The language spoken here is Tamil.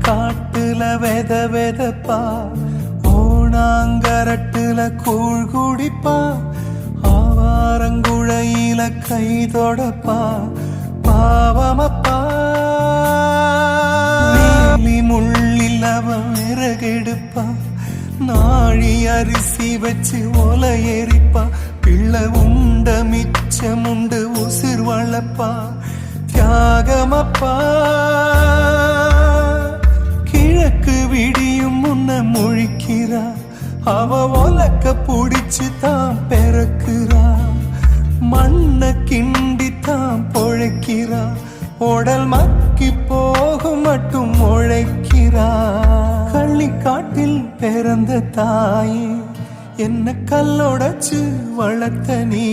காட்டுல வெத வெதப்பா, ஓணாங்கரட்டுல கூழ் குடிப்பா, ஆவாரங்குழையில கை தொடப்பா, பாவமப்பா. நீலி முள்ளில் அவ விறகெடுப்பா, நாழி அரிசி வச்சு ஒலை எரிப்பா, பிள்ளை உண்ட மிச்சமுண்டு உசிர் வளப்பா, தியாகமப்பா. கிழக்கு விடியும் முன்ன முழிக்கிறா, அவ ஒலக்க புடிச்சு தான் பிறக்குறா, மண்ண கிண்டி தான் பொழைக்கிறா, உடல் மக்கி போகும் மட்டும் உழைக்கிறா. கள்ளிக்காட்டில் பிறந்த தாயே, என்ன கல்லொடைச்சு வளர்த்த நீ.